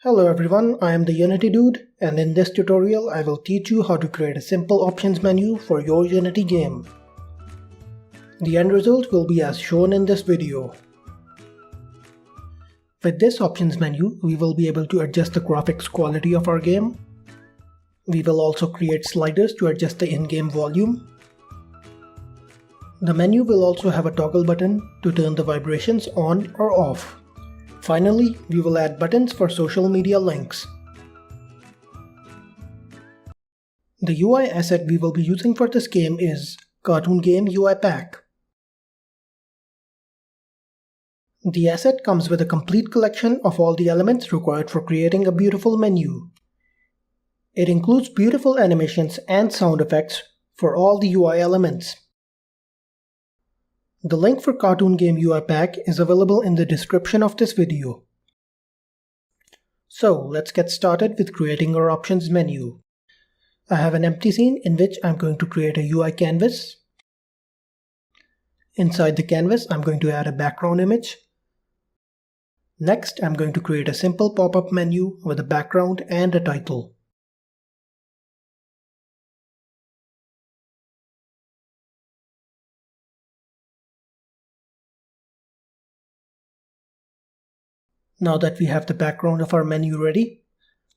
Hello everyone, I am the Unity Dude, and in this tutorial I will teach you how to create a simple options menu for your Unity game. The end result will be as shown in this video. With this options menu, we will be able to adjust the graphics quality of our game. We will also create sliders to adjust the in-game volume. The menu will also have a toggle button to turn the vibrations on or off. Finally, we will add buttons for social media links. The UI asset we will be using for this game is Cartoon Game UI Pack. The asset comes with a complete collection of all the elements required for creating a beautiful menu. It includes beautiful animations and sound effects for all the UI elements. The link for Cartoon Game UI Pack is available in the description of this video. So let's get started with creating our options menu. I have an empty scene in which I'm going to create a UI canvas. Inside the canvas, I'm going to add a background image. Next, I'm going to create a simple pop-up menu with a background and a title. Now that we have the background of our menu ready,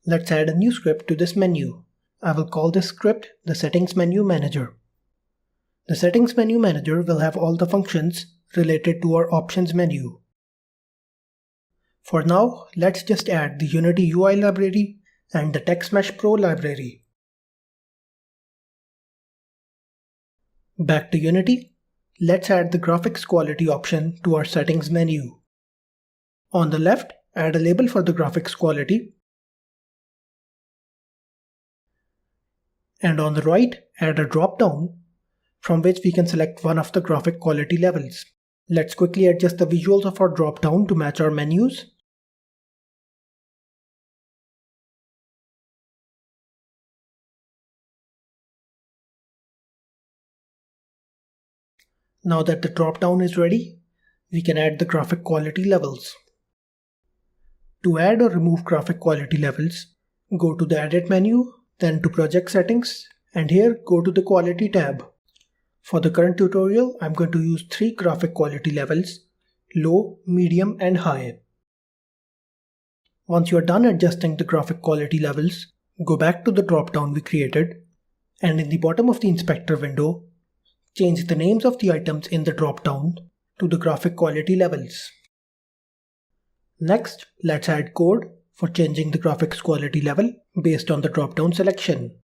let's add a new script to this menu. I will call this script the Settings Menu Manager. The Settings Menu Manager will have all the functions related to our options menu. For now, let's just add the Unity UI library and the TextMesh Pro library. Back to Unity, let's add the graphics quality option to our settings menu. On the left, add a label for the graphics quality. And on the right, add a drop-down from which we can select one of the graphic quality levels. Let's quickly adjust the visuals of our drop-down to match our menus. Now that the drop-down is ready, we can add the graphic quality levels. To add or remove graphic quality levels, go to the Edit menu, then to Project Settings, and here go to the Quality tab. For the current tutorial, I'm going to use 3 graphic quality levels: low, medium, and high. Once you are done adjusting the graphic quality levels, go back to the drop-down we created, and in the bottom of the inspector window, change the names of the items in the drop-down to the graphic quality levels. Next, let's add code for changing the graphics quality level based on the drop-down selection.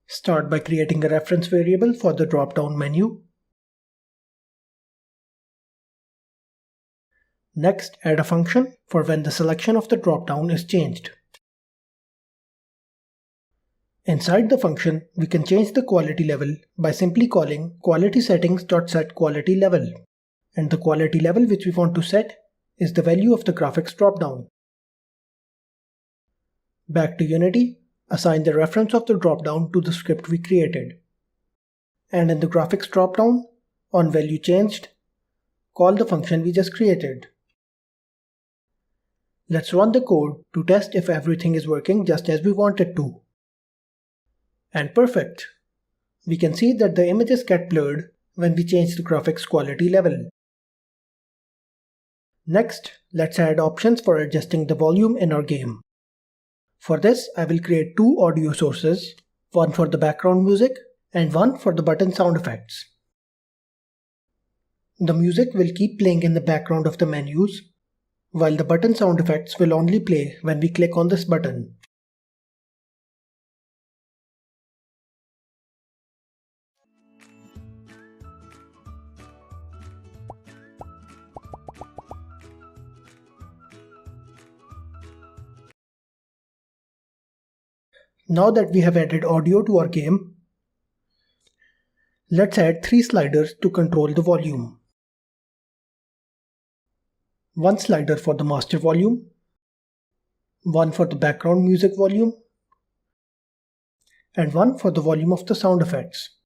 Start by creating a reference variable for the drop-down menu. Next, add a function for when the selection of the drop-down is changed. Inside the function, we can change the quality level by simply calling qualitySettings.setQualityLevel, and the quality level which we want to set is the value of the graphics dropdown. Back to Unity, assign the reference of the dropdown to the script we created. And in the graphics dropdown, on value changed, call the function we just created. Let's run the code to test if everything is working just as we want it to. And perfect! We can see that the images get blurred when we change the graphics quality level. Next, let's add options for adjusting the volume in our game. For this, I will create 2 audio sources, one for the background music and one for the button sound effects. The music will keep playing in the background of the menus, while the button sound effects will only play when we click on this button. Now that we have added audio to our game, let's add 3 sliders to control the volume. One slider for the master volume, one for the background music volume, and one for the volume of the sound effects.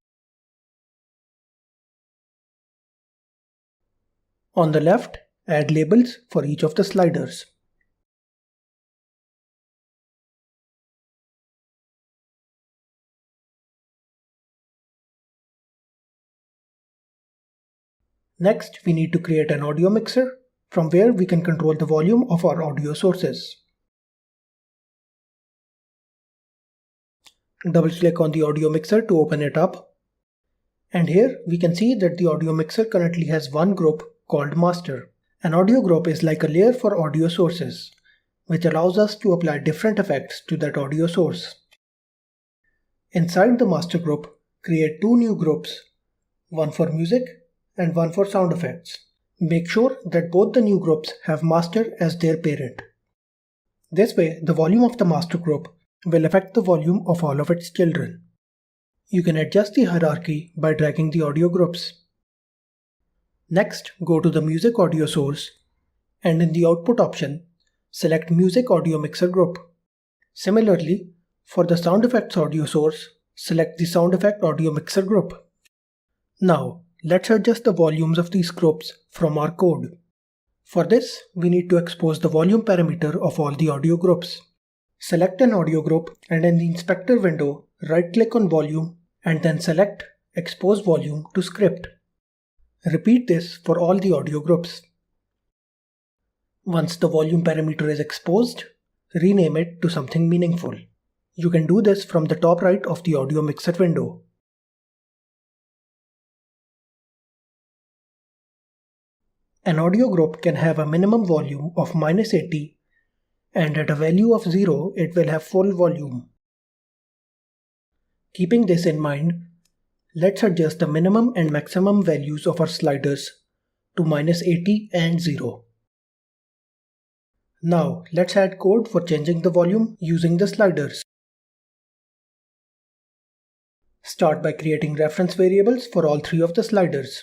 On the left, add labels for each of the sliders. Next, we need to create an audio mixer from where we can control the volume of our audio sources. Double-click on the audio mixer to open it up. And here we can see that the audio mixer currently has one group called master. An audio group is like a layer for audio sources, which allows us to apply different effects to that audio source. Inside the master group, create two new groups, one for music and one for sound effects. Make sure that both the new groups have master as their parent. This way, the volume of the master group will affect the volume of all of its children. You can adjust the hierarchy by dragging the audio groups. Next, go to the music audio source and in the output option, select Music Audio Mixer Group. Similarly, for the sound effects audio source, select the Sound Effect Audio Mixer Group. Now, let's adjust the volumes of these groups from our code. For this, we need to expose the volume parameter of all the audio groups. Select an audio group and in the inspector window, right-click on volume and then select Expose Volume to Script. Repeat this for all the audio groups. Once the volume parameter is exposed, rename it to something meaningful. You can do this from the top right of the audio mixer window. An audio group can have a minimum volume of -80 and at a value of 0 it will have full volume. Keeping this in mind, let's adjust the minimum and maximum values of our sliders to -80 and 0. Now let's add code for changing the volume using the sliders. Start by creating reference variables for all three of the sliders.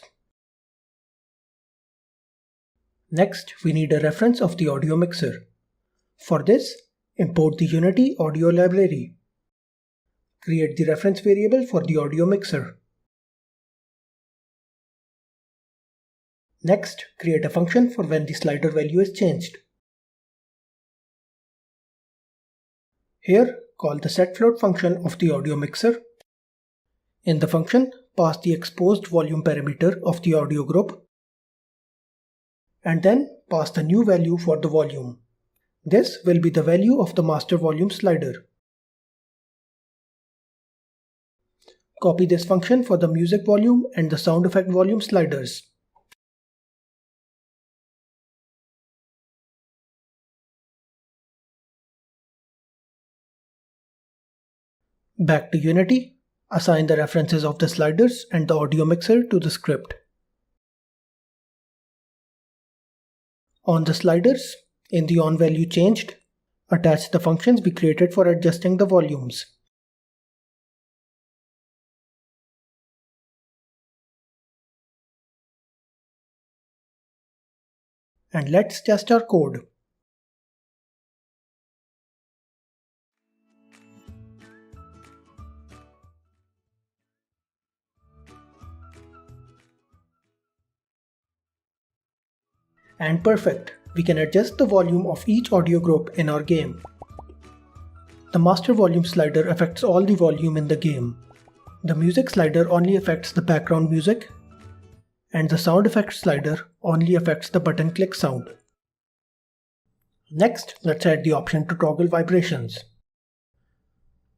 Next, we need a reference of the audio mixer. For this, import the Unity audio library. Create the reference variable for the audio mixer. Next, create a function for when the slider value is changed. Here, call the setFloat function of the audio mixer. In the function, pass the exposed volume parameter of the audio group and then pass the new value for the volume. This will be the value of the master volume slider. Copy this function for the music volume and the sound effect volume sliders. Back to Unity, assign the references of the sliders and the audio mixer to the script. On the sliders, in the onValueChanged, attach the functions we created for adjusting the volumes. And let's test our code. And perfect, we can adjust the volume of each audio group in our game. The master volume slider affects all the volume in the game. The music slider only affects the background music, and the sound effect slider only affects the button click sound. Next, let's add the option to toggle vibrations.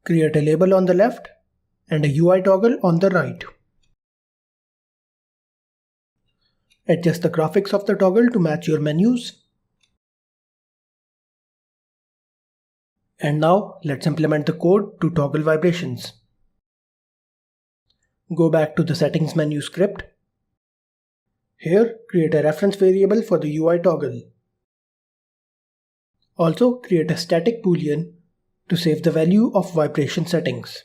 Create a label on the left and a UI toggle on the right. Adjust the graphics of the toggle to match your menus. And now let's implement the code to toggle vibrations. Go back to the settings menu script. Here, create a reference variable for the UI toggle. Also, create a static boolean to save the value of vibration settings.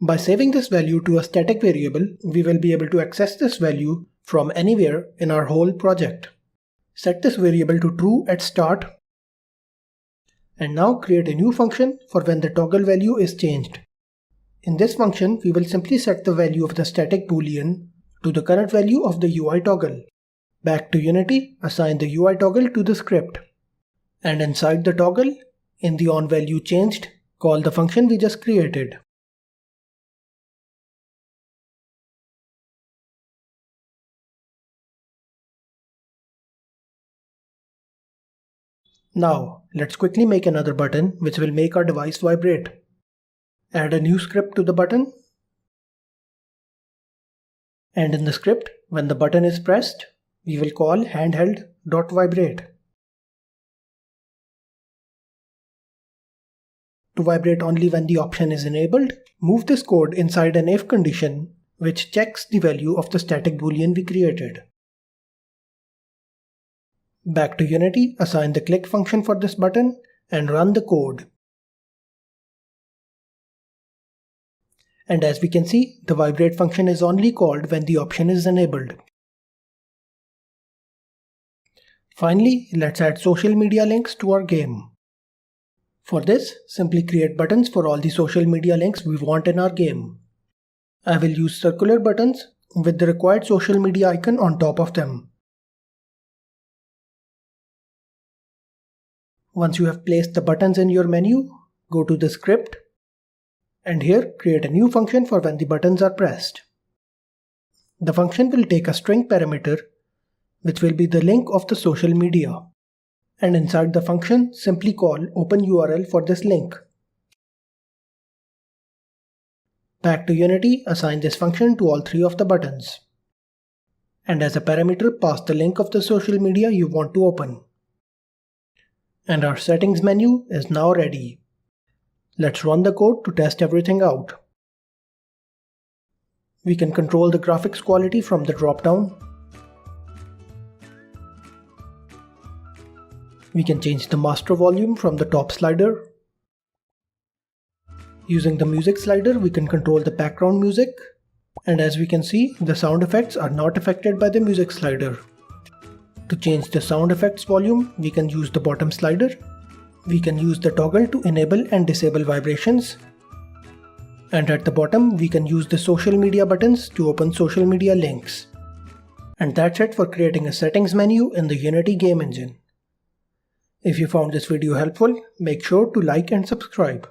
By saving this value to a static variable, we will be able to access this value from anywhere in our whole project. Set this variable to true at start. And now create a new function for when the toggle value is changed. In this function, we will simply set the value of the static boolean to the current value of the UI toggle. Back to Unity, assign the UI toggle to the script. And inside the toggle, in the onValueChanged, call the function we just created. Now, let's quickly make another button which will make our device vibrate. Add a new script to the button. And in the script, when the button is pressed, we will call handheld.vibrate. To vibrate only when the option is enabled, move this code inside an if condition which checks the value of the static boolean we created. Back to Unity, assign the click function for this button and run the code. And as we can see, the vibrate function is only called when the option is enabled. Finally, let's add social media links to our game. For this, simply create buttons for all the social media links we want in our game. I will use circular buttons with the required social media icon on top of them. Once you have placed the buttons in your menu, go to the script and here create a new function for when the buttons are pressed. The function will take a string parameter which will be the link of the social media. And inside the function, simply call OpenURL for this link. Back to Unity, assign this function to all three of the buttons. And as a parameter, pass the link of the social media you want to open. And our settings menu is now ready. Let's run the code to test everything out. We can control the graphics quality from the drop-down. We can change the master volume from the top slider. Using the music slider, we can control the background music. And as we can see, the sound effects are not affected by the music slider. To change the sound effects volume, we can use the bottom slider. We can use the toggle to enable and disable vibrations. And at the bottom, we can use the social media buttons to open social media links. And that's it for creating a settings menu in the Unity game engine. If you found this video helpful, make sure to like and subscribe.